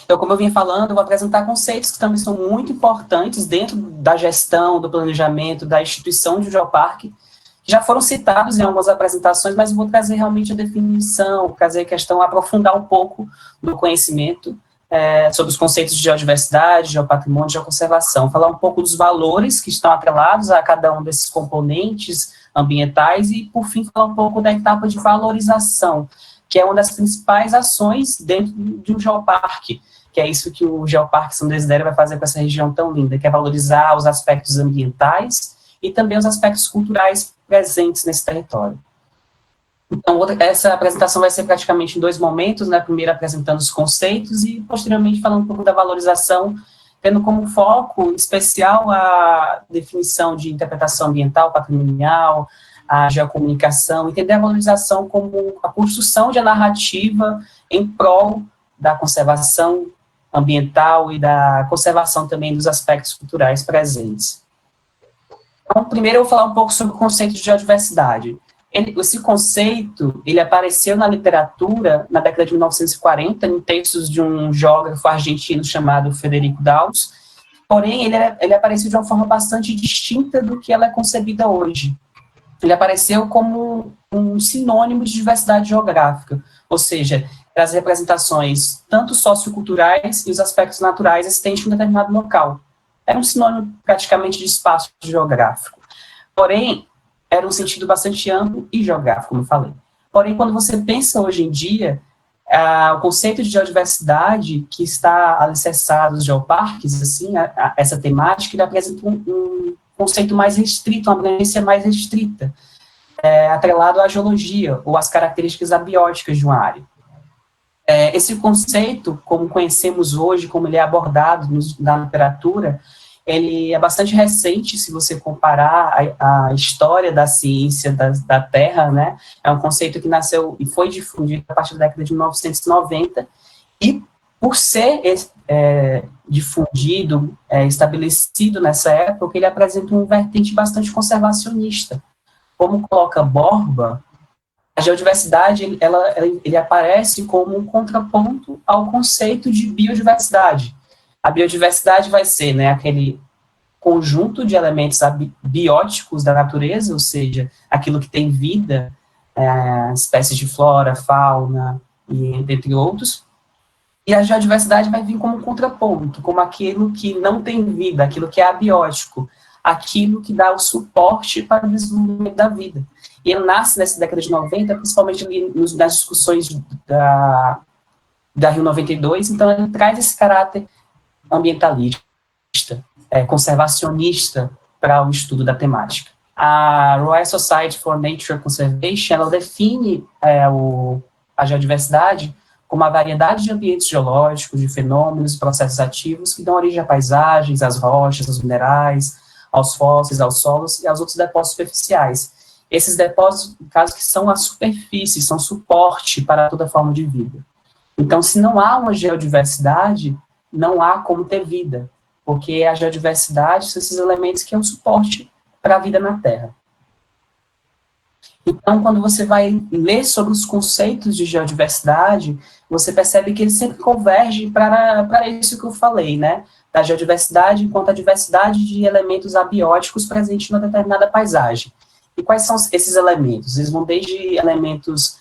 Então, como eu vim falando, eu vou apresentar conceitos que também são muito importantes dentro da gestão, do planejamento, da instituição de um geoparque, que já foram citados em algumas apresentações, mas eu vou trazer realmente a definição, trazer a questão, aprofundar um pouco do conhecimento sobre os conceitos de geodiversidade, geopatrimônio, geoconservação, falar um pouco dos valores que estão atrelados a cada um desses componentes ambientais e, por fim, falar um pouco da etapa de valorização, que é uma das principais ações dentro de um geoparque, que é isso que o Geoparque São Desidério vai fazer com essa região tão linda, que é valorizar os aspectos ambientais e também os aspectos culturais presentes nesse território. Então, essa apresentação vai ser praticamente em 2 momentos, né? Primeiro apresentando os conceitos e, posteriormente, falando um pouco da valorização, tendo como foco especial a definição de interpretação ambiental, patrimonial, a geocomunicação, entender a valorização como a construção de a narrativa em prol da conservação ambiental e da conservação também dos aspectos culturais presentes. Então, primeiro eu vou falar um pouco sobre o conceito de geodiversidade. Esse conceito, ele apareceu na literatura na década de 1940, em textos de um geógrafo argentino chamado Federico Daus, porém, ele apareceu de uma forma bastante distinta do que ela é concebida hoje. Ele apareceu como um sinônimo de diversidade geográfica, ou seja, as representações tanto socioculturais e os aspectos naturais existentes em um determinado local. Era um sinônimo praticamente de espaço geográfico. Porém, era um sentido bastante amplo e geográfico, como eu falei. Porém, quando você pensa hoje em dia, o conceito de geodiversidade que está alicerçado nos geoparques, assim, essa temática, ele apresenta um conceito mais restrito, uma abrangência mais restrita, atrelado à geologia ou às características abióticas de uma área. Esse conceito, como conhecemos hoje, como ele é abordado na literatura, ele é bastante recente, se você comparar a história da ciência da Terra, né? É um conceito que nasceu e foi difundido a partir da década de 1990, e por ser difundido, estabelecido nessa época, ele apresenta um vertente bastante conservacionista. Como coloca Borba, a geodiversidade, ele aparece como um contraponto ao conceito de biodiversidade. A biodiversidade vai ser, né, aquele conjunto de elementos bióticos da natureza, ou seja, aquilo que tem vida, espécies de flora, fauna, e entre outros, e a geodiversidade vai vir como um contraponto, como aquilo que não tem vida, aquilo que é abiótico, aquilo que dá o suporte para o desenvolvimento da vida. E ele nasce nessa década de 90, principalmente ali nas discussões da Rio 92, então ele traz esse caráter ambientalista, conservacionista para o estudo da temática. A Royal Society for Nature Conservation, ela define a geodiversidade como a variedade de ambientes geológicos, de fenômenos e processos ativos que dão origem a paisagens, às rochas, aos minerais, aos fósseis, aos solos e aos outros depósitos superficiais. Esses depósitos, no caso, que são a superfície, são suporte para toda forma de vida. Então, se não há uma geodiversidade, não há como ter vida, porque a geodiversidade são esses elementos que é um suporte para a vida na Terra. Então, quando você vai ler sobre os conceitos de geodiversidade, você percebe que eles sempre convergem para isso que eu falei, né? Da geodiversidade enquanto a diversidade de elementos abióticos presentes em uma determinada paisagem. E quais são esses elementos? Eles vão desde elementos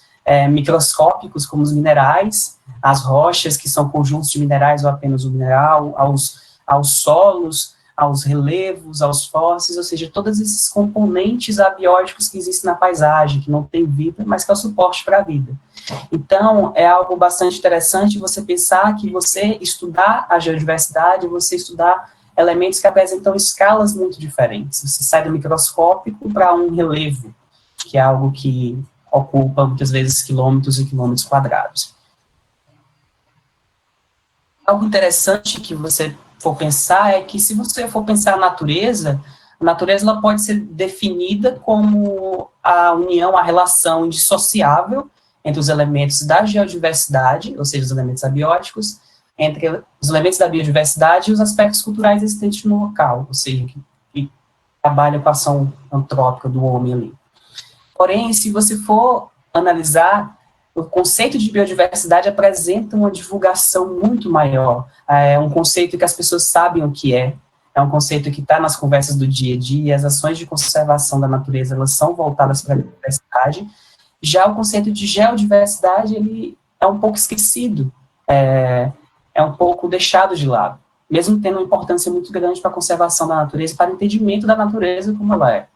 microscópicos, como os minerais, as rochas, que são conjuntos de minerais ou apenas um mineral, aos solos, aos relevos, aos fósseis, ou seja, todos esses componentes abióticos que existem na paisagem, que não tem vida, mas que é o suporte para a vida. Então, é algo bastante interessante você pensar que você estudar a geodiversidade, você estudar elementos que apresentam escalas muito diferentes. Você sai do microscópico para um relevo, que é algo que ocupa, muitas vezes, quilômetros e quilômetros quadrados. Algo interessante que você for pensar é que, se você for pensar a natureza ela pode ser definida como a união, a relação indissociável entre os elementos da geodiversidade, ou seja, os elementos abióticos, entre os elementos da biodiversidade e os aspectos culturais existentes no local, ou seja, que trabalha com a ação antrópica do homem ali. Porém, se você for analisar o conceito de biodiversidade apresenta uma divulgação muito maior, é um conceito que as pessoas sabem o que é um conceito que está nas conversas do dia a dia, as ações de conservação da natureza, elas são voltadas para a biodiversidade. Já o conceito de geodiversidade, ele é um pouco esquecido, é um pouco deixado de lado, mesmo tendo uma importância muito grande para a conservação da natureza, para o entendimento da natureza como ela é.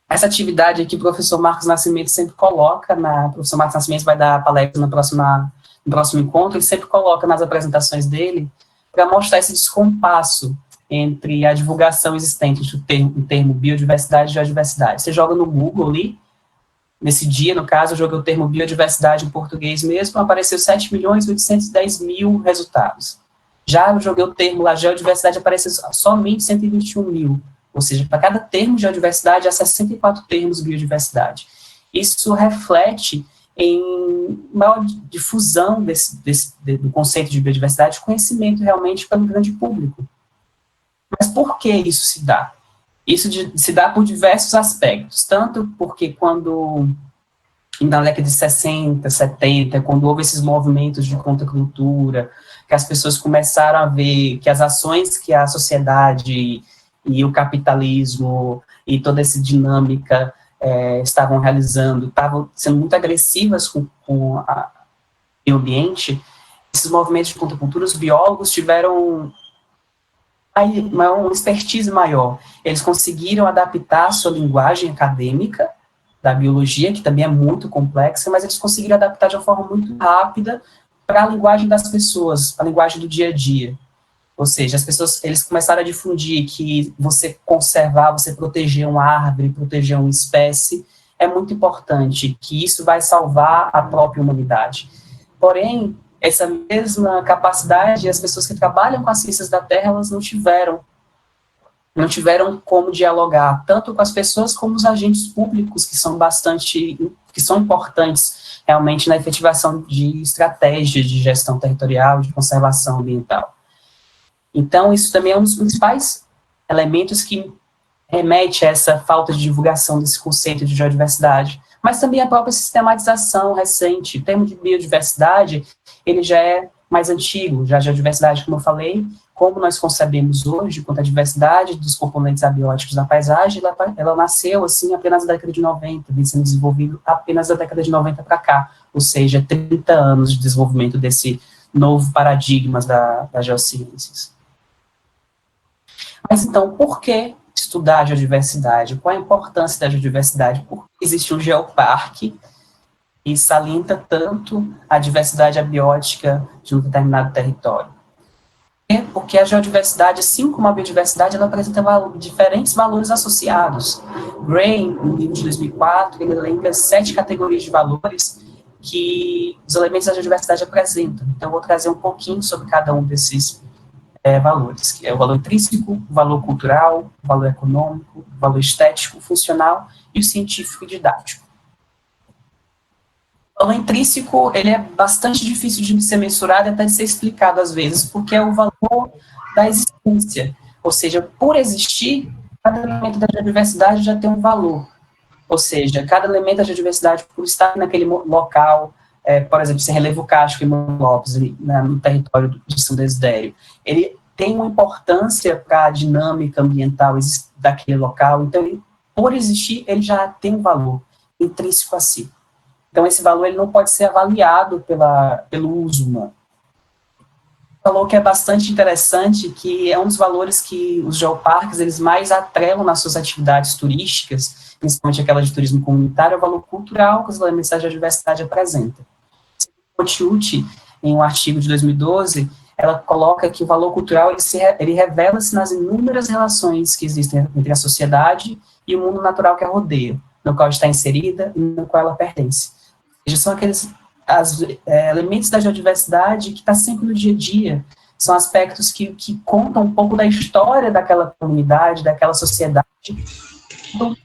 Essa atividade aqui, o professor Marcos Nascimento sempre coloca, o professor Marcos Nascimento vai dar a palestra no próximo encontro, ele sempre coloca nas apresentações dele, para mostrar esse descompasso entre a divulgação existente entre o termo biodiversidade e geodiversidade. Você joga no Google ali, nesse dia, no caso, eu joguei o termo biodiversidade em português mesmo, apareceu 7.810.000 resultados. Já eu joguei o termo lá, geodiversidade, apareceu somente 121.000. Ou seja, para cada termo de geodiversidade, há 64 termos de biodiversidade. Isso reflete em maior difusão do conceito de biodiversidade, conhecimento realmente pelo grande público. Mas por que isso se dá? Isso se dá por diversos aspectos, tanto porque quando, na década de 60, 70, quando houve esses movimentos de contracultura, que as pessoas começaram a ver que as ações que a sociedade e o capitalismo e toda essa dinâmica estavam realizando, estavam sendo muito agressivas com o meio ambiente, esses movimentos de contracultura, os biólogos tiveram uma expertise maior. Eles conseguiram adaptar a sua linguagem acadêmica da biologia, que também é muito complexa, mas eles conseguiram adaptar de uma forma muito rápida para a linguagem das pessoas, a linguagem do dia a dia. Ou seja, eles começaram a difundir que você conservar, você proteger uma árvore, proteger uma espécie, é muito importante, que isso vai salvar a própria humanidade. Porém, essa mesma capacidade, as pessoas que trabalham com as ciências da Terra, elas não tiveram como dialogar, tanto com as pessoas como os agentes públicos, que são importantes realmente na efetivação de estratégias de gestão territorial, de conservação ambiental. Então, isso também é um dos principais elementos que remete a essa falta de divulgação desse conceito de geodiversidade, mas também a própria sistematização recente. O termo de biodiversidade, ele já é mais antigo, já a geodiversidade, como eu falei, como nós concebemos hoje, quanto à diversidade dos componentes abióticos da paisagem, ela nasceu, assim, apenas na década de 90, vem sendo desenvolvido apenas da década de 90 para cá, ou seja, 30 anos de desenvolvimento desse novo paradigma das geociências. Mas, então, por que estudar a geodiversidade? Qual a importância da geodiversidade? Por que existe um geoparque e salienta tanto a diversidade abiótica de um determinado território? Porque a geodiversidade, assim como a biodiversidade, ela apresenta diferentes valores associados. Gray, no livro de 2004, ele elenca 7 categorias de valores que os elementos da geodiversidade apresentam. Então, eu vou trazer um pouquinho sobre cada um desses valores, que é o valor intrínseco, o valor cultural, o valor econômico, o valor estético, funcional e o científico e didático. O valor intrínseco, ele é bastante difícil de ser mensurado e até de ser explicado às vezes, porque é o valor da existência, ou seja, por existir, cada elemento da biodiversidade já tem um valor, ou seja, cada elemento da biodiversidade, por estar naquele local, por exemplo, esse relevo kástico em Mano Lopes, no território de São Desidério, ele tem uma importância para a dinâmica ambiental daquele local, então, por existir, ele já tem um valor intrínseco a si. Então, esse valor ele não pode ser avaliado pelo uso humano. Um valor que é bastante interessante, que é um dos valores que os geoparques eles mais atrelam nas suas atividades turísticas, principalmente aquela de turismo comunitário, é o valor cultural que os elementos da geodiversidade apresentam. Cotiuti, em um artigo de 2012, ela coloca que o valor cultural ele revela-se nas inúmeras relações que existem entre a sociedade e o mundo natural que a rodeia, no qual está inserida e no qual ela pertence. Ou seja, são aqueles elementos da geodiversidade que está sempre no dia a dia, são aspectos que contam um pouco da história daquela comunidade, daquela sociedade. Então,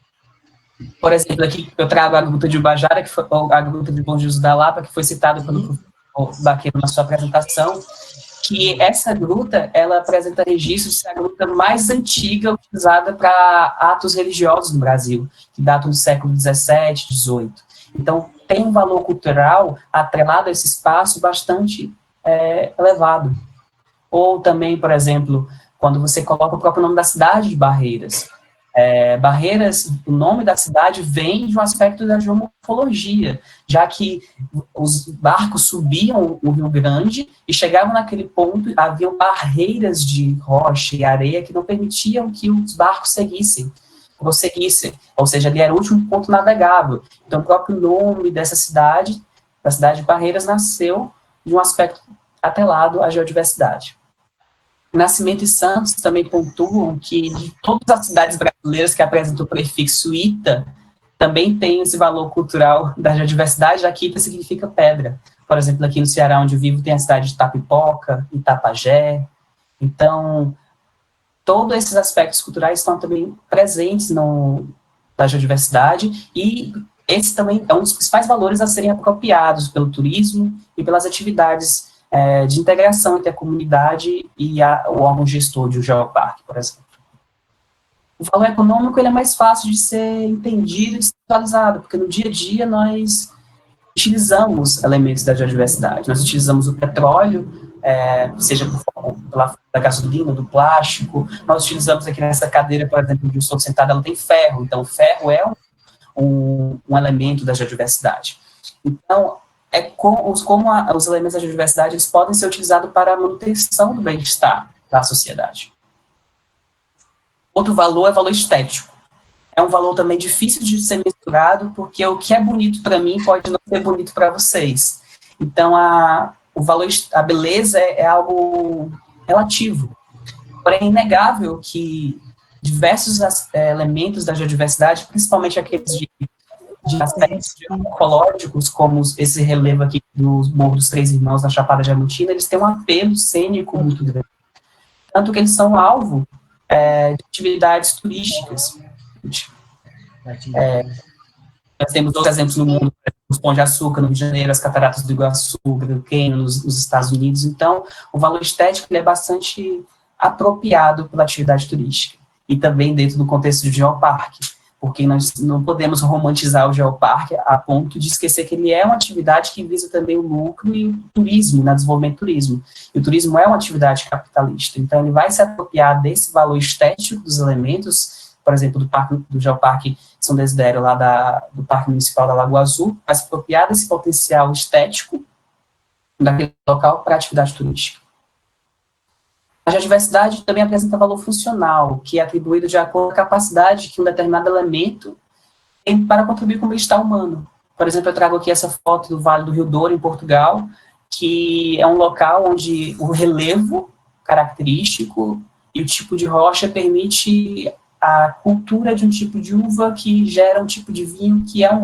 por exemplo, aqui eu trago a Gruta de Ubajara, que foi a Gruta de Bom Jesus da Lapa, que foi citada pelo professor Baqueiro na sua apresentação, que essa gruta, ela apresenta registros de ser a gruta mais antiga utilizada para atos religiosos no Brasil, que datam do século XVII, XVIII. Então, tem um valor cultural atrelado a esse espaço bastante elevado. Ou também, por exemplo, quando você coloca o próprio nome da cidade de Barreiras. Barreiras, o nome da cidade vem de um aspecto da geomorfologia, já que os barcos subiam o Rio Grande e chegavam naquele ponto, haviam barreiras de rocha e areia que não permitiam que os barcos prosseguissem, ou seja, ali era o último ponto navegável. Então, o próprio nome dessa cidade, da cidade de Barreiras, nasceu de um aspecto atrelado à geodiversidade. Nascimento e Santos também pontuam que de todas as cidades brasileiras que apresentam o prefixo Ita, também tem esse valor cultural da geodiversidade, já que Ita significa pedra. Por exemplo, aqui no Ceará, onde eu vivo, tem a cidade de Itapipoca, Itapajé. Então, todos esses aspectos culturais estão também presentes na geodiversidade, e esse também é um dos principais valores a serem apropriados pelo turismo e pelas atividades de integração entre a comunidade e o órgão gestor de um geoparque, por exemplo. O valor econômico ele é mais fácil de ser entendido e visualizado, porque no dia a dia nós utilizamos elementos da geodiversidade. Nós utilizamos o petróleo, seja da gasolina, do plástico. Nós utilizamos aqui nessa cadeira, por exemplo, onde eu estou sentado, ela tem ferro. Então, o ferro é um elemento da geodiversidade. Então, os elementos da geodiversidade eles podem ser utilizados para a manutenção do bem-estar da sociedade. Outro valor é valor estético. É um valor também difícil de ser mensurado, porque o que é bonito para mim pode não ser bonito para vocês. Então, a beleza é algo relativo. Porém, é inegável que diversos elementos da geodiversidade, principalmente aqueles de aspectos geomorfológicos, como esse relevo aqui do Morro dos Três Irmãos, na Chapada Diamantina, eles têm um apelo cênico muito grande. Tanto que eles são alvo de atividades turísticas. Nós temos outros exemplos no mundo, os Pão de Açúcar, no Rio de Janeiro, as Cataratas do Iguaçu, o Grand Canyon, nos Estados Unidos. Então, o valor estético ele é bastante apropriado pela atividade turística. E também dentro do contexto de geoparque, porque nós não podemos romantizar o geoparque a ponto de esquecer que ele é uma atividade que visa também o lucro e o turismo, né, desenvolvimento do turismo. E o turismo é uma atividade capitalista, então ele vai se apropriar desse valor estético dos elementos, por exemplo, do geoparque São Desidério, lá do Parque Municipal da Lagoa Azul, vai se apropriar desse potencial estético daquele local para a atividade turística. A geodiversidade também apresenta valor funcional, que é atribuído de acordo com a capacidade que um determinado elemento tem para contribuir com o bem-estar humano. Por exemplo, eu trago aqui essa foto do Vale do Rio Douro, em Portugal, que é um local onde o relevo característico e o tipo de rocha permite a cultura de um tipo de uva que gera um tipo de vinho que é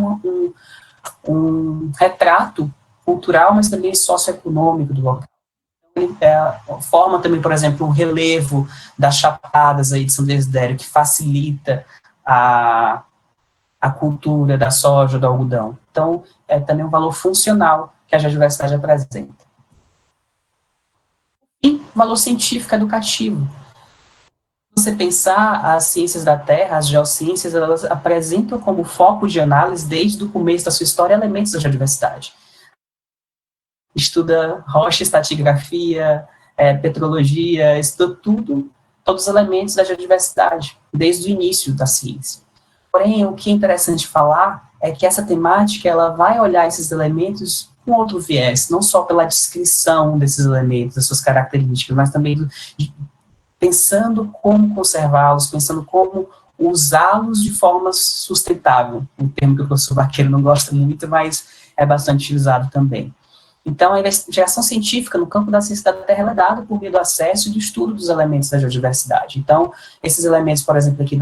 um retrato cultural, mas também socioeconômico do local. Forma também, por exemplo, um relevo das chapadas aí de São Desidério, que facilita a cultura da soja, do algodão. Então, é também um valor funcional que a geodiversidade apresenta. E valor científico educativo. Se você pensar, as ciências da Terra, as geociências, elas apresentam como foco de análise, desde o começo da sua história, elementos da geodiversidade. Estuda rocha, estratigrafia, petrologia, estuda todos os elementos da geodiversidade, desde o início da ciência. Porém, o que é interessante falar é que essa temática ela vai olhar esses elementos com outro viés, não só pela descrição desses elementos, das suas características, mas também pensando como conservá-los, pensando como usá-los de forma sustentável, um termo que o professor Baqueiro não gosta muito, mas é bastante utilizado também. Então, a investigação científica no campo da ciência da Terra é dada por meio do acesso e do estudo dos elementos da geodiversidade. Então, esses elementos, por exemplo, aqui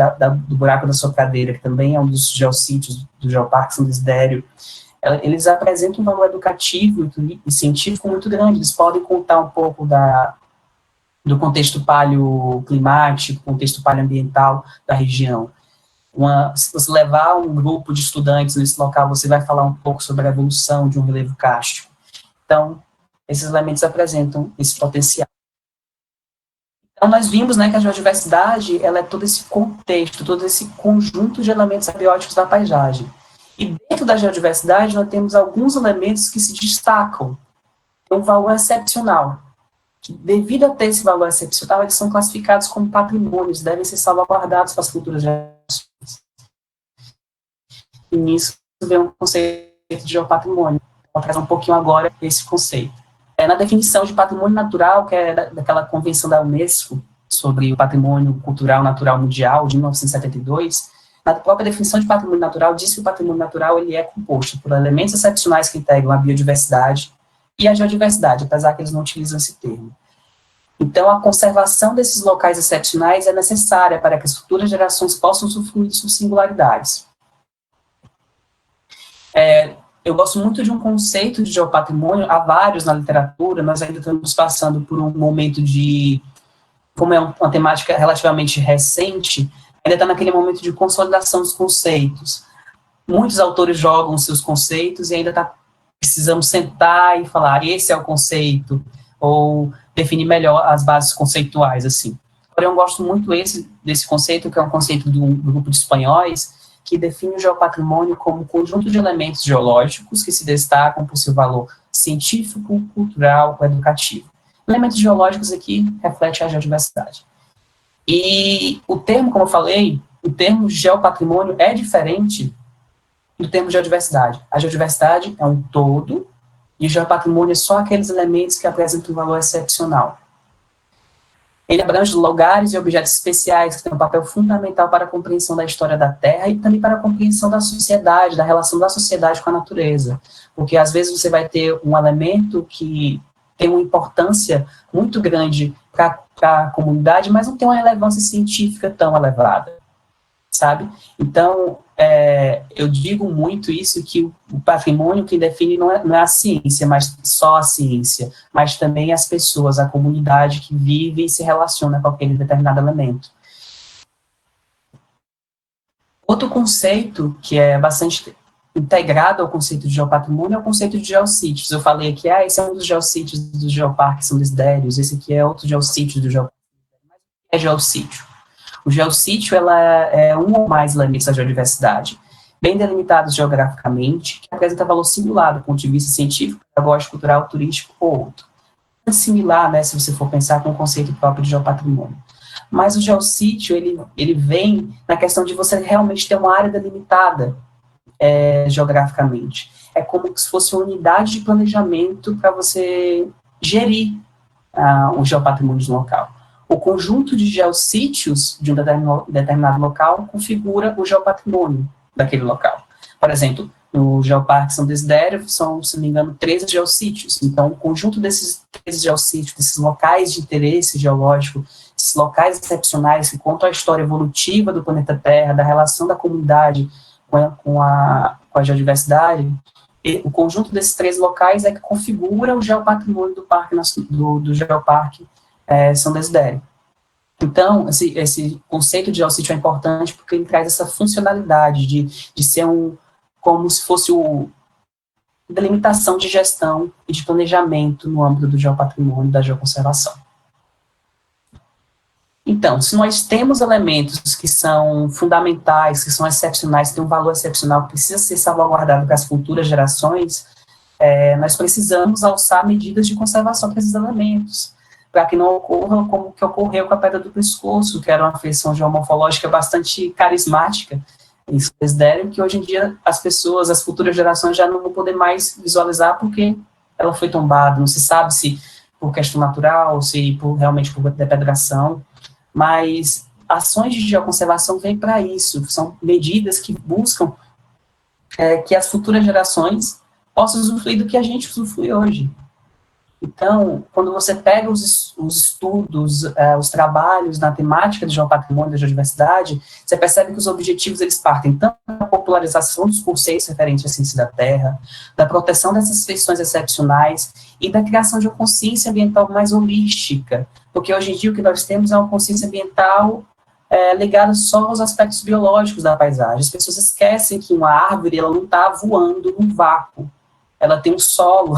do buraco da Sopradeira, que também é um dos geossítios do Geoparque São Desidério, eles apresentam um valor educativo e científico muito grande. Eles podem contar um pouco do contexto paleoclimático, contexto paleoambiental da região. Se você levar um grupo de estudantes nesse local, você vai falar um pouco sobre a evolução de um relevo kárstico. Então, esses elementos apresentam esse potencial. Então, nós vimos, né, que a geodiversidade ela é todo esse contexto, todo esse conjunto de elementos abióticos da paisagem. E dentro da geodiversidade, nós temos alguns elementos que se destacam, tem um valor excepcional. Devido a ter esse valor excepcional, eles são classificados como patrimônios, devem ser salvaguardados para as futuras gerações. E nisso vem o conceito de geopatrimônio. Vou trazer um pouquinho agora esse conceito. Na definição de patrimônio natural, que é daquela convenção da Unesco sobre o patrimônio cultural natural mundial, de 1972, na própria definição de patrimônio natural, diz que o patrimônio natural ele é composto por elementos excepcionais que integram a biodiversidade e a geodiversidade, apesar que eles não utilizam esse termo. Então, a conservação desses locais excepcionais é necessária para que as futuras gerações possam usufruir de suas singularidades. Eu gosto muito de um conceito de geopatrimônio, há vários na literatura, nós ainda estamos passando por um momento de, como é uma temática relativamente recente, ainda está naquele momento de consolidação dos conceitos. Muitos autores jogam seus conceitos e ainda precisamos sentar e falar, esse é o conceito, ou definir melhor as bases conceituais, assim. Porém, eu gosto muito desse conceito, que é um conceito do grupo de espanhóis, que define o geopatrimônio como um conjunto de elementos geológicos que se destacam por seu valor científico, cultural ou educativo. Elementos geológicos aqui refletem a geodiversidade. E o termo, como eu falei, o termo geopatrimônio é diferente do termo geodiversidade. A geodiversidade é um todo, e o geopatrimônio é só aqueles elementos que apresentam um valor excepcional. Ele abrange lugares e objetos especiais que têm um papel fundamental para a compreensão da história da Terra e também para a compreensão da sociedade, da relação da sociedade com a natureza. Porque, às vezes, você vai ter um elemento que tem uma importância muito grande para a comunidade, mas não tem uma relevância científica tão elevada, sabe? Então, eu digo muito isso, que o patrimônio que define não é a ciência, mas só a ciência, mas também as pessoas, a comunidade que vive e se relaciona com aquele determinado elemento. Outro conceito que é bastante integrado ao conceito de geopatrimônio é o conceito de geossítios. Eu falei aqui, esse é um dos geossítios do Geoparque São Desidérios, esse aqui é outro geossítio do Geoparque. Mas o que é geossítio? O geossítio é um ou mais elementos da geodiversidade, bem delimitados geograficamente, que apresenta valor singular do ponto de vista científico, pedagógico, cultural, turístico ou outro. É similar, né, se você for pensar com o conceito próprio de geopatrimônio. Mas o geossítio, ele vem na questão de você realmente ter uma área delimitada geograficamente. É como se fosse uma unidade de planejamento para você gerir o geopatrimônio de um local. O conjunto de geossítios de um determinado local configura o geopatrimônio daquele local. Por exemplo, no Geoparque São Desidério, são, se não me engano, 13 geossítios. Então, o conjunto desses 13 geossítios, desses locais de interesse geológico, esses locais excepcionais que contam a história evolutiva do planeta Terra, da relação da comunidade com a geodiversidade, o conjunto desses 13 locais é que configura o geopatrimônio do Geoparque São Desidério. Então, esse conceito de geossítio é importante porque ele traz essa funcionalidade de ser como se fosse delimitação de gestão e de planejamento no âmbito do geopatrimônio e da geoconservação. Então, se nós temos elementos que são fundamentais, que são excepcionais, que têm um valor excepcional, que precisa ser salvaguardado para as futuras gerações, nós precisamos alçar medidas de conservação para esses elementos, para que não ocorra como o que ocorreu com a Pedra do Pescoço, que era uma feição geomorfológica bastante carismática, em São Desidério, que hoje em dia as pessoas, as futuras gerações já não vão poder mais visualizar porque ela foi tombada, não se sabe se por questão natural, se realmente por depedração, mas ações de geoconservação vêm para isso, são medidas que buscam que as futuras gerações possam usufruir do que a gente usufrui hoje. Então, quando você pega os estudos, os trabalhos na temática do geopatrimônio, da geodiversidade, você percebe que os objetivos, eles partem tanto da popularização dos conceitos referentes à ciência da Terra, da proteção dessas feições excepcionais e da criação de uma consciência ambiental mais holística, porque hoje em dia o que nós temos é uma consciência ambiental ligada só aos aspectos biológicos da paisagem. As pessoas esquecem que uma árvore, ela não está voando num vácuo, ela tem um solo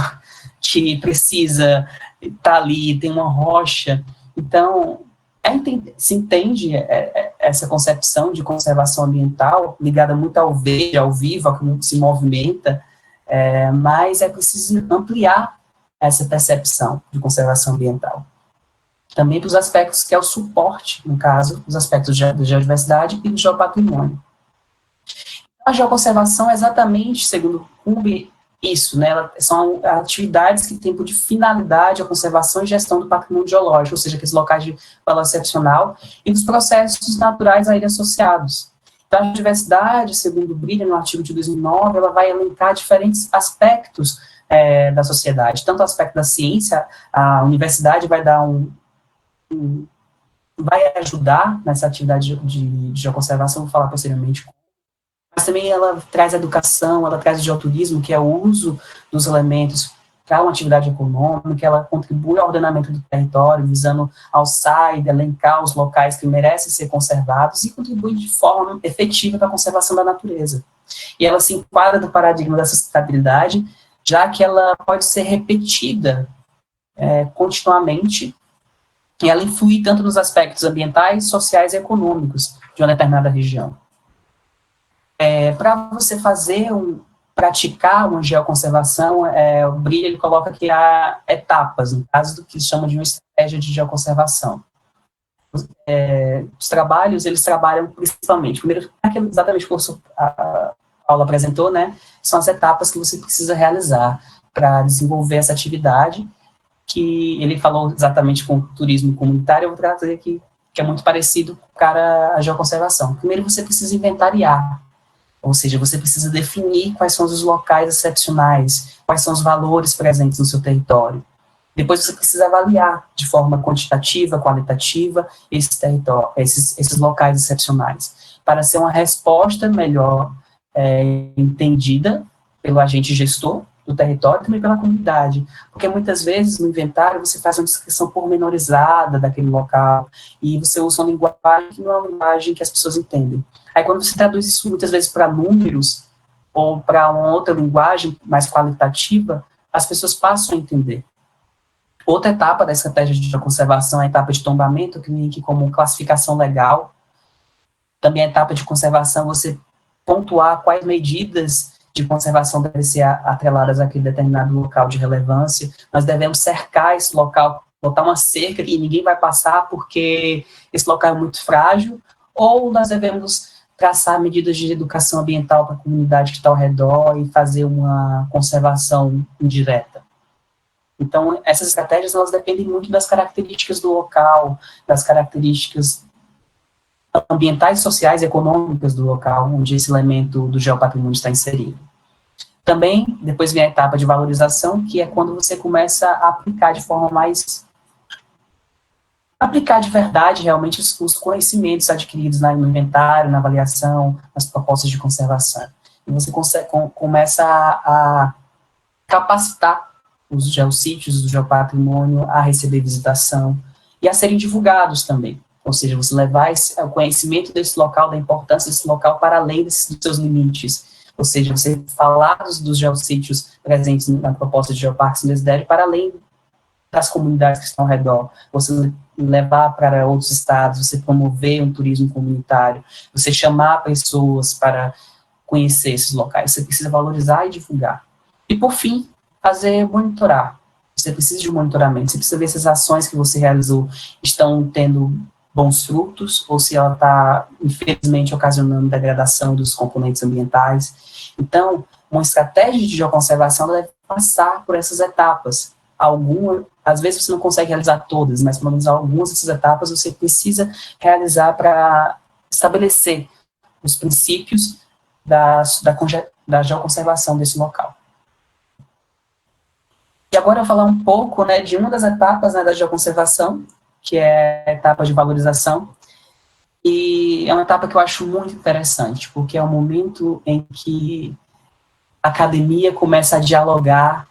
que precisa estar ali, tem uma rocha. Então, se entende essa concepção de conservação ambiental, ligada muito ao verde, ao vivo, ao que se movimenta, mas é preciso ampliar essa percepção de conservação ambiental. Também para os aspectos que é o suporte, no caso, os aspectos da geodiversidade e do geopatrimônio. A geoconservação é exatamente, segundo o CUB, isso, né? São atividades que têm por finalidade a conservação e gestão do patrimônio geológico, ou seja, aqueles locais de valor excepcional e dos processos naturais a ele associados. Então, a diversidade, segundo o Brilha, no artigo de 2009, ela vai elencar diferentes aspectos da sociedade, tanto o aspecto da ciência, a universidade vai dar vai ajudar nessa atividade de geoconservação, vou falar posteriormente, mas também ela traz a educação, ela traz o geoturismo, que é o uso dos elementos para uma atividade econômica, ela contribui ao ordenamento do território, visando alçar e elencar os locais que merecem ser conservados e contribui de forma efetiva para a conservação da natureza. E ela se enquadra no paradigma da sustentabilidade, já que ela pode ser repetida continuamente, e ela influi tanto nos aspectos ambientais, sociais e econômicos de uma determinada região. Para você praticar uma geoconservação, o Brilha ele coloca que há etapas, no caso do que se chama de uma estratégia de geoconservação. Os trabalhos, eles trabalham principalmente, primeiro, exatamente como a Paula apresentou, né, são as etapas que você precisa realizar para desenvolver essa atividade, que ele falou exatamente com o turismo comunitário, eu vou trazer aqui, que é muito parecido com a geoconservação. Primeiro, você precisa inventariar, ou seja, você precisa definir quais são os locais excepcionais, quais são os valores presentes no seu território. Depois você precisa avaliar de forma quantitativa, qualitativa, esses locais excepcionais, para ser uma resposta melhor entendida pelo agente gestor do território e também pela comunidade, porque muitas vezes no inventário você faz uma descrição pormenorizada daquele local e você usa uma linguagem que não é uma linguagem que as pessoas entendem. Aí quando você traduz isso muitas vezes para números ou para uma outra linguagem mais qualitativa, as pessoas passam a entender. Outra etapa da estratégia de conservação é a etapa de tombamento, que indica como classificação legal. Também a etapa de conservação, você pontuar quais medidas de conservação devem ser atreladas àquele determinado local de relevância. Nós devemos cercar esse local, botar uma cerca que ninguém vai passar porque esse local é muito frágil, ou nós devemos traçar medidas de educação ambiental para a comunidade que está ao redor e fazer uma conservação indireta. Então, essas estratégias, elas dependem muito das características do local, das características ambientais, sociais e econômicas do local, onde esse elemento do geopatrimônio está inserido. Também, depois vem a etapa de valorização, que é quando você começa a aplicar de forma mais... aplicar de verdade, realmente, os conhecimentos adquiridos no inventário, na avaliação, nas propostas de conservação. E você começa a capacitar os geossítios, o geopatrimônio, a receber visitação e a serem divulgados também. Ou seja, você levar o conhecimento desse local, da importância desse local para além dos seus limites. Ou seja, você falar dos geossítios presentes na proposta de Geoparques Desidério para além das comunidades que estão ao redor. Você levar para outros estados, você promover um turismo comunitário, você chamar pessoas para conhecer esses locais. Você precisa valorizar e divulgar. E, por fim, monitorar. Você precisa de um monitoramento, você precisa ver se as ações que você realizou estão tendo bons frutos, ou se ela está, infelizmente, ocasionando degradação dos componentes ambientais. Então, uma estratégia de geoconservação deve passar por essas etapas. Às vezes você não consegue realizar todas, mas pelo menos algumas dessas etapas você precisa realizar para estabelecer os princípios da geoconservação desse local. E agora eu vou falar um pouco, né, de uma das etapas, né, da geoconservação, que é a etapa de valorização, e é uma etapa que eu acho muito interessante, porque é o momento em que a academia começa a dialogar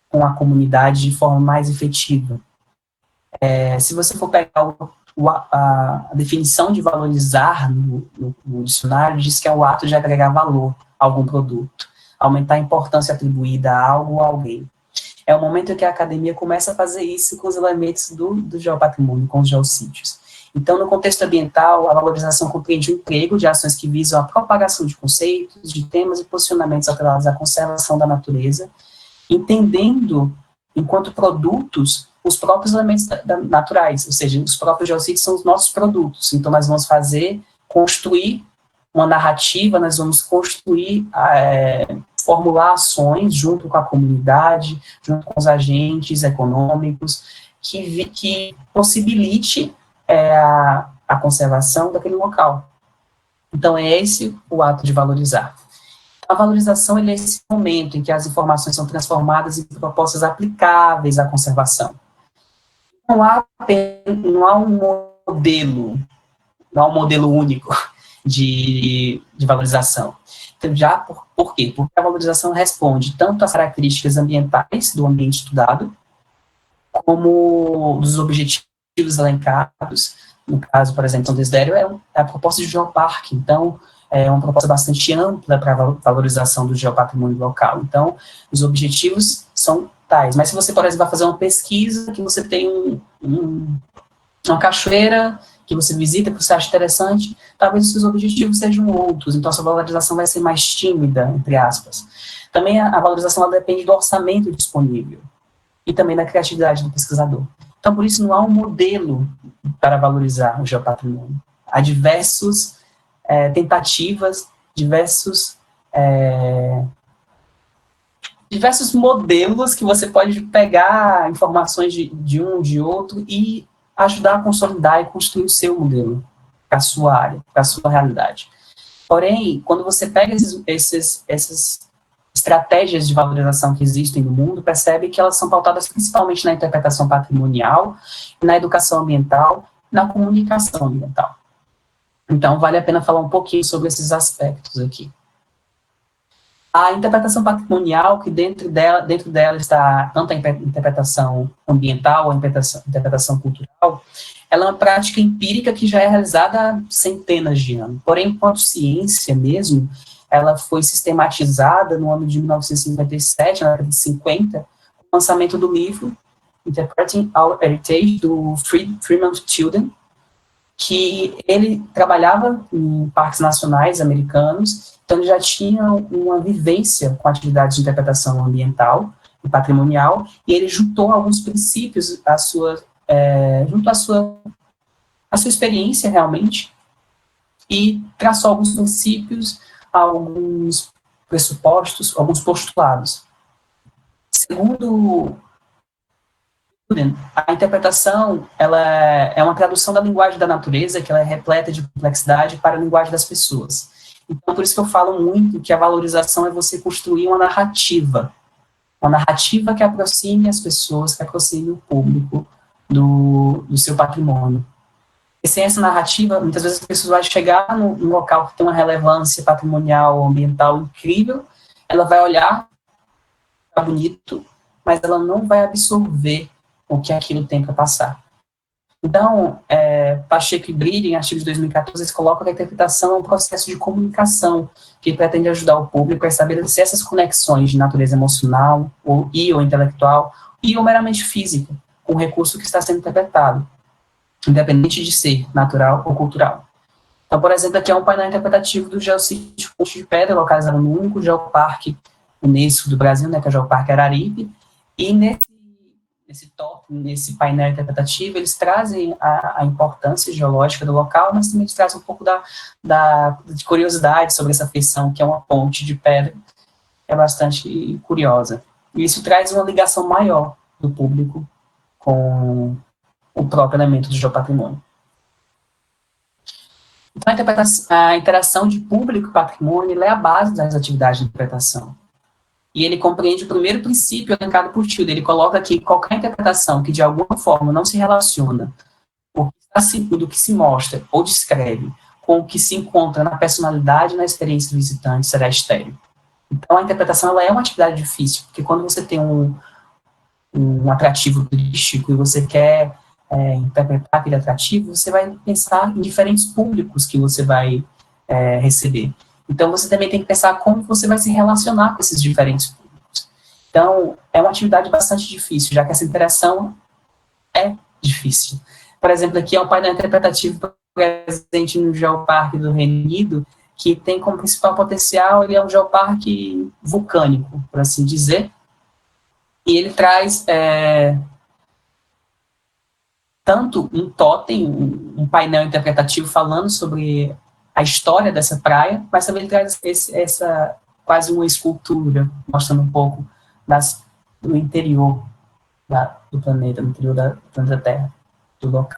com a comunidade de forma mais efetiva. Se você for pegar a definição de valorizar no dicionário, diz que é o ato de agregar valor a algum produto, aumentar a importância atribuída a algo ou a alguém. É o momento em que a academia começa a fazer isso com os elementos do geopatrimônio, com os geossítios. Então, no contexto ambiental, a valorização compreende o emprego de ações que visam a propagação de conceitos, de temas e posicionamentos atrelados à conservação da natureza, entendendo, enquanto produtos, os próprios elementos naturais, ou seja, os próprios geossítios são os nossos produtos. Então, nós vamos construir uma narrativa, nós vamos construir, formular ações junto com a comunidade, junto com os agentes econômicos, que possibilite a conservação daquele local. Então, é esse o ato de valorizar. A valorização é esse momento em que as informações são transformadas em propostas aplicáveis à conservação. Não há um modelo único de valorização. Então, por quê? Porque a valorização responde tanto às características ambientais do ambiente estudado, como dos objetivos elencados. No caso, por exemplo, São Desidério é a proposta de geoparque. Então, é uma proposta bastante ampla para a valorização do geopatrimônio local. Então, os objetivos são tais. Mas se você, por exemplo, vai fazer uma pesquisa, que você tem uma cachoeira que você visita, que você acha interessante, talvez os seus objetivos sejam outros. Então, a sua valorização vai ser mais tímida, entre aspas. Também a valorização ela depende do orçamento disponível e também da criatividade do pesquisador. Então, por isso, não há um modelo para valorizar o geopatrimônio. Há diversas tentativas, diversos modelos que você pode pegar informações de um, de outro e ajudar a consolidar e construir o seu modelo para a sua área, para a sua realidade. Porém, quando você pega essas estratégias de valorização que existem no mundo, percebe que elas são pautadas principalmente na interpretação patrimonial, na educação ambiental, na comunicação ambiental. Então, vale a pena falar um pouquinho sobre esses aspectos aqui. A interpretação patrimonial, que dentro dela está tanto a interpretação ambiental, a interpretação cultural, ela é uma prática empírica que já é realizada há centenas de anos. Porém, enquanto ciência mesmo, ela foi sistematizada no ano de 1957, na década de 50, com o lançamento do livro Interpreting Our Heritage, do Freeman Tilden, que ele trabalhava em parques nacionais americanos, então ele já tinha uma vivência com atividades de interpretação ambiental e patrimonial, e ele juntou alguns princípios junto à sua experiência realmente, e traçou alguns princípios, alguns pressupostos, alguns postulados. Segundo a interpretação, ela é uma tradução da linguagem da natureza, que ela é repleta de complexidade para a linguagem das pessoas. Então, por isso que eu falo muito que a valorização é você construir uma narrativa que aproxime as pessoas, que aproxime o público do seu patrimônio. E sem essa narrativa, muitas vezes as pessoas vão chegar num local que tem uma relevância patrimonial, ambiental incrível, ela vai olhar, tá bonito, mas ela não vai absorver o que aquilo tem para passar. Então, Pacheco e Bride, em artigo de 2014, eles colocam que a interpretação é um processo de comunicação que pretende ajudar o público a estabelecer essas conexões de natureza emocional ou intelectual ou meramente física com o recurso que está sendo interpretado, independente de ser natural ou cultural. Então, por exemplo, aqui é um painel interpretativo do Geossítio Ponte de Pedra, localizado no único geoparque Unesco do Brasil, né, que é o Geoparque Araripe, e nesse painel interpretativo, eles trazem a importância geológica do local, mas também eles trazem um pouco de curiosidade sobre essa feição, que é uma ponte de pedra, que é bastante curiosa. E isso traz uma ligação maior do público com o próprio elemento do geopatrimônio. Então, a interação de público e patrimônio é a base das atividades de interpretação. E ele compreende o primeiro princípio elencado por Tilden. Ele coloca aqui que qualquer interpretação que de alguma forma não se relaciona do que se mostra ou descreve com o que se encontra na personalidade e na experiência do visitante será estéril. Então, a interpretação ela é uma atividade difícil, porque quando você tem um atrativo turístico e você quer interpretar aquele atrativo, você vai pensar em diferentes públicos que você vai receber. Então, você também tem que pensar como você vai se relacionar com esses diferentes públicos. Então, é uma atividade bastante difícil, já que essa interação é difícil. por exemplo, aqui é um painel interpretativo presente no Geoparque do Reino Unido, que tem como principal potencial, ele é um geoparque vulcânico, por assim dizer, e ele traz tanto um totem, um painel interpretativo falando sobre a história dessa praia, mas também ele traz essa quase uma escultura, mostrando um pouco do interior do planeta, no interior do planeta Terra, do local.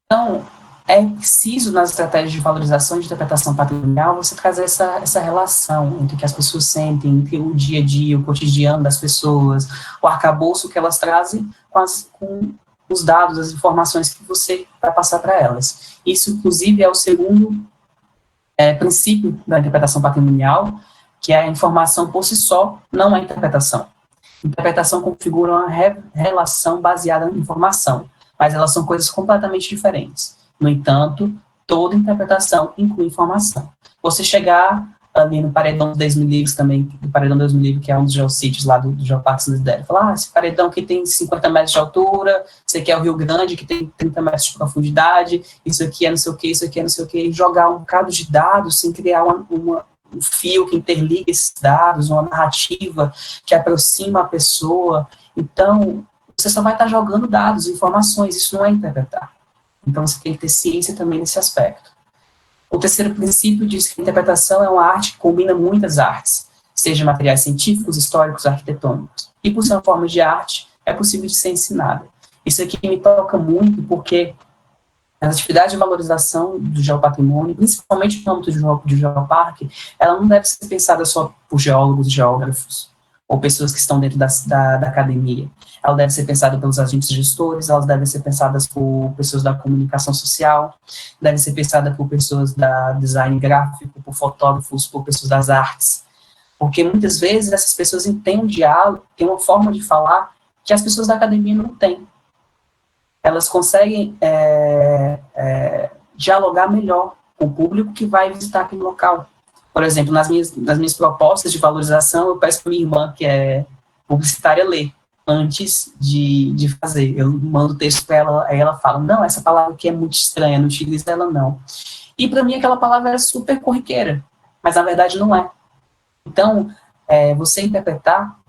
Então, é preciso, nas estratégias de valorização e de interpretação patrimonial, você trazer essa relação entre o que as pessoas sentem, entre o dia a dia, o cotidiano das pessoas, o arcabouço que elas trazem com os dados, as informações que você vai passar para elas. Isso, inclusive, é o segundo princípio da interpretação patrimonial, que é a informação por si só, não é interpretação. Interpretação configura uma relação baseada em informação, mas elas são coisas completamente diferentes. No entanto, toda interpretação inclui informação. Você chegar ali no paredão dos 10 mil livros também, do paredão dos 10 mil livros, que é um dos geossítios lá do Geoparque São Desidério, falar, esse paredão aqui tem 50 metros de altura, esse aqui é o Rio Grande, que tem 30 metros de profundidade, isso aqui é não sei o que, isso aqui é não sei o que, e jogar um bocado de dados sem criar um fio que interliga esses dados, uma narrativa que aproxima a pessoa. Então, você só vai estar jogando dados, informações, isso não é interpretar. Então, você tem que ter ciência também nesse aspecto. O terceiro princípio diz que a interpretação é uma arte que combina muitas artes, seja materiais científicos, históricos, arquitetônicos. E por ser uma forma de arte, é possível de ser ensinada. Isso aqui me toca muito porque as atividades de valorização do geopatrimônio, principalmente no âmbito do geoparque, ela não deve ser pensada só por geólogos, geógrafos, ou pessoas que estão dentro da academia. Ela deve ser pensada pelos agentes gestores, elas devem ser pensadas por pessoas da comunicação social, deve ser pensada por pessoas da design gráfico, por fotógrafos, por pessoas das artes. Porque muitas vezes essas pessoas têm um diálogo, têm uma forma de falar que as pessoas da academia não têm. Elas conseguem dialogar melhor com o público que vai visitar aquele local. Por exemplo, nas minhas propostas de valorização, eu peço para minha irmã, que é publicitária, ler antes de fazer. Eu mando o texto para ela, aí ela fala, não, essa palavra aqui é muito estranha, não utiliza ela não. E para mim aquela palavra era super corriqueira, mas na verdade não é. Então, você interpretar,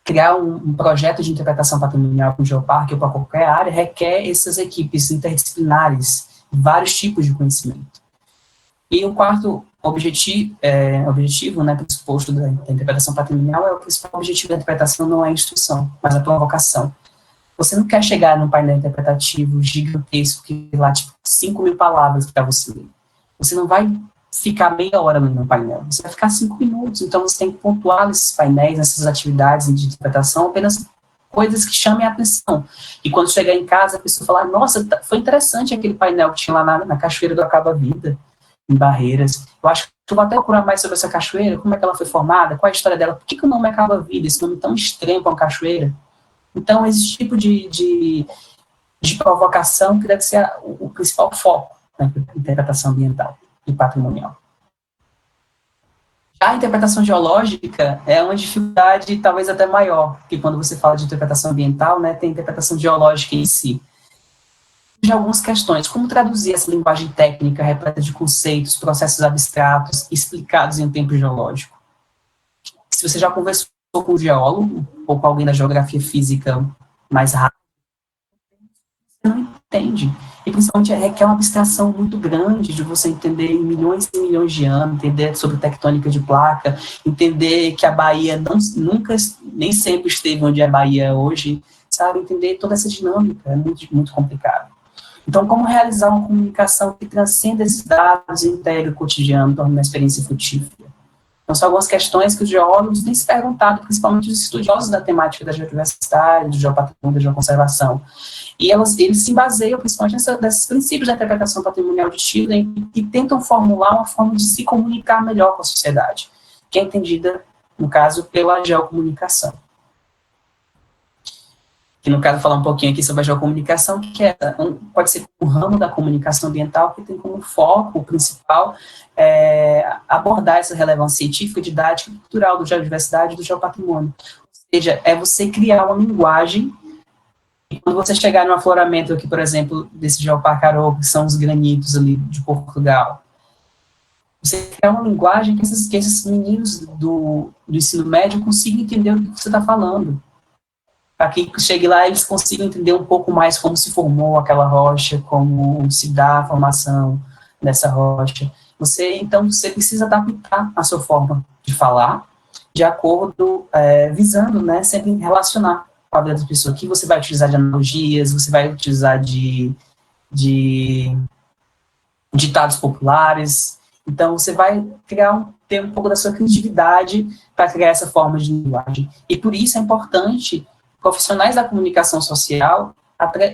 criar um projeto de interpretação patrimonial para o geoparque ou para qualquer área, requer essas equipes interdisciplinares, vários tipos de conhecimento. E o quarto objetivo, né, pressuposto da interpretação patrimonial, o principal objetivo da interpretação não é a instrução, mas a provocação. Você não quer chegar num painel interpretativo gigantesco que lá, tipo, 5.000 palavras para você ler. Você não vai ficar meia hora no painel, você vai ficar 5 minutos, então você tem que pontuar nesses painéis, nessas atividades de interpretação, apenas coisas que chamem a atenção. E quando chegar em casa, a pessoa falar, nossa, foi interessante aquele painel que tinha lá na Cachoeira do Acaba-Vida, em Barreiras. Eu acho que eu vou até procurar mais sobre essa cachoeira, como é que ela foi formada, qual é a história dela, por que o nome é Acaba-Vida, esse nome tão estranho para uma cachoeira. Então, esse tipo de provocação que deve ser o principal foco na interpretação ambiental e patrimonial. A interpretação geológica é uma dificuldade talvez até maior, porque quando você fala de interpretação ambiental, né, tem interpretação geológica em si. De algumas questões, como traduzir essa linguagem técnica repleta de conceitos, processos abstratos, explicados em um tempo geológico? Se você já conversou com um geólogo, ou com alguém da geografia física mais rápido, você não entende. E principalmente requer uma abstração muito grande de você entender em milhões e milhões de anos, entender sobre tectônica de placa, entender que a Bahia nunca, nem sempre esteve onde é a Bahia hoje, sabe? Entender toda essa dinâmica é muito, muito complicado. Então, como realizar uma comunicação que transcenda esses dados e integre o cotidiano, tornando a experiência frutífera? Então, são algumas questões que os geólogos têm se perguntado, principalmente os estudiosos da temática da geodiversidade, do geopatrimônio, da geoconservação. E eles se baseiam, principalmente, nesses princípios da interpretação patrimonial de Schiller e tentam formular uma forma de se comunicar melhor com a sociedade, que é entendida, no caso, pela geocomunicação. Que, no caso, falar um pouquinho aqui sobre a geocomunicação, que pode ser um ramo da comunicação ambiental que tem como foco principal abordar essa relevância científica, didática e cultural da geodiversidade e do geopatrimônio. Ou seja, é você criar uma linguagem E quando você chegar no afloramento aqui, por exemplo, desse Geoparque Aroca, que são os granitos ali de Portugal, você quer uma linguagem que esses meninos do ensino médio consigam entender o que você está falando. Para que chegue lá, eles consigam entender um pouco mais como se formou aquela rocha, como se dá a formação dessa rocha. Então, você precisa adaptar a sua forma de falar, de acordo, visando, né, sempre relacionar com a vida das pessoas. Aqui você vai utilizar de analogias, você vai utilizar de ditados populares. Então, você vai ter um pouco da sua criatividade para criar essa forma de linguagem. E por isso é importante profissionais da comunicação social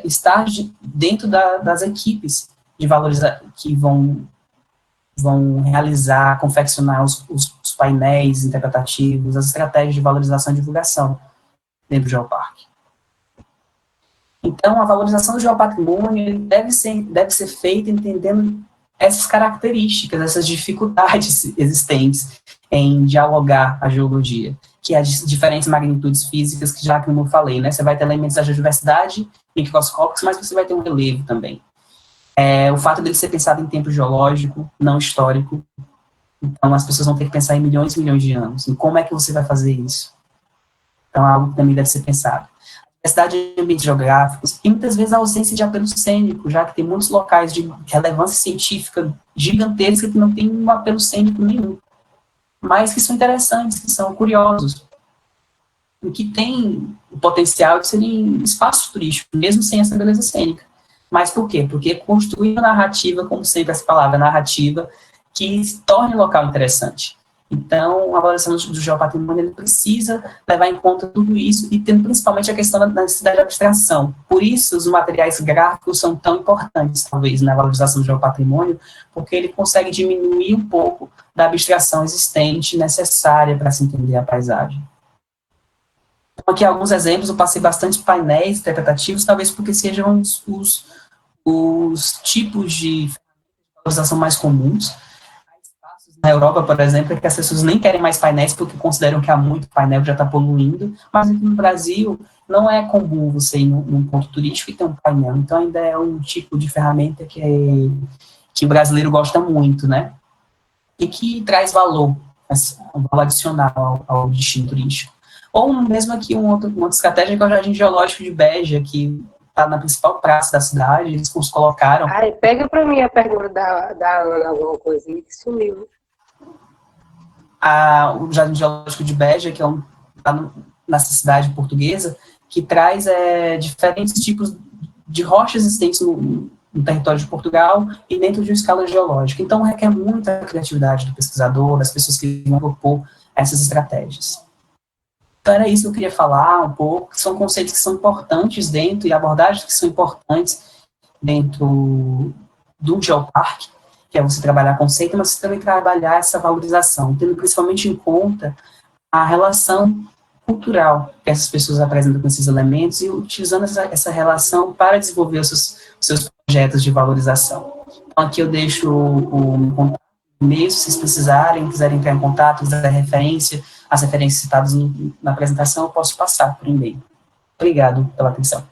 estar dentro das equipes de valorização que vão realizar, confeccionar os painéis interpretativos, as estratégias de valorização e divulgação dentro do Geoparque. Então, a valorização do geopatrimônio deve ser feita entendendo essas características, essas dificuldades existentes em dialogar a geologia, que é as diferentes magnitudes físicas que já como eu falei, né? Você vai ter elementos da diversidade microscópicos, mas você vai ter um relevo também. O fato dele ser pensado em tempo geológico, não histórico, então as pessoas vão ter que pensar em milhões e milhões de anos. E como é que você vai fazer isso? Então, é algo que também deve ser pensado. A diversidade de ambientes geográficos e muitas vezes a ausência de apelo cênico, já que tem muitos locais de relevância científica gigantesca que não tem um apelo cênico nenhum, mas que são interessantes, que são curiosos, e que têm o potencial de serem espaços turísticos, mesmo sem essa beleza cênica. Mas por quê? Porque construir uma narrativa, como sempre essa palavra, narrativa, que se torne um local interessante. Então, a valorização do geopatrimônio, ele precisa levar em conta tudo isso, e tendo principalmente a questão da necessidade de abstração. Por isso, os materiais gráficos são tão importantes, talvez, na valorização do geopatrimônio, porque ele consegue diminuir um pouco da abstração existente necessária para se entender a paisagem. Então, aqui alguns exemplos, eu passei bastante painéis interpretativos, talvez porque sejam os tipos de valorização mais comuns. Na Europa, por exemplo, é que as pessoas nem querem mais painéis porque consideram que há muito painel, já está poluindo, mas aqui no Brasil não é comum você ir num ponto turístico e ter um painel, então ainda é um tipo de ferramenta que o brasileiro gosta muito, né? E que traz valor, um valor adicional ao destino turístico. Ou mesmo aqui uma outra estratégia que é o Jardim Geológico de Beja, que está na principal praça da cidade, eles colocaram... Ai, pega para mim a pergunta da Ana, alguma coisa aí que sumiu. O Jardim Geológico de Beja, que tá nessa cidade portuguesa, que traz diferentes tipos de rochas existentes no território de Portugal e dentro de uma escala geológica. Então, requer muita criatividade do pesquisador, das pessoas que vão propor essas estratégias. Então, era isso que eu queria falar um pouco, que são conceitos que são importantes dentro, e abordagens que são importantes dentro do geoparque, que é você trabalhar conceito, mas você também trabalhar essa valorização, tendo principalmente em conta a relação cultural que essas pessoas apresentam com esses elementos e utilizando essa relação para desenvolver os seus projetos de valorização. Então, aqui eu deixo o contato, e-mail, se vocês precisarem, quiserem entrar em contato, quiserem referência, as referências citadas na apresentação, eu posso passar por e-mail. Obrigado pela atenção.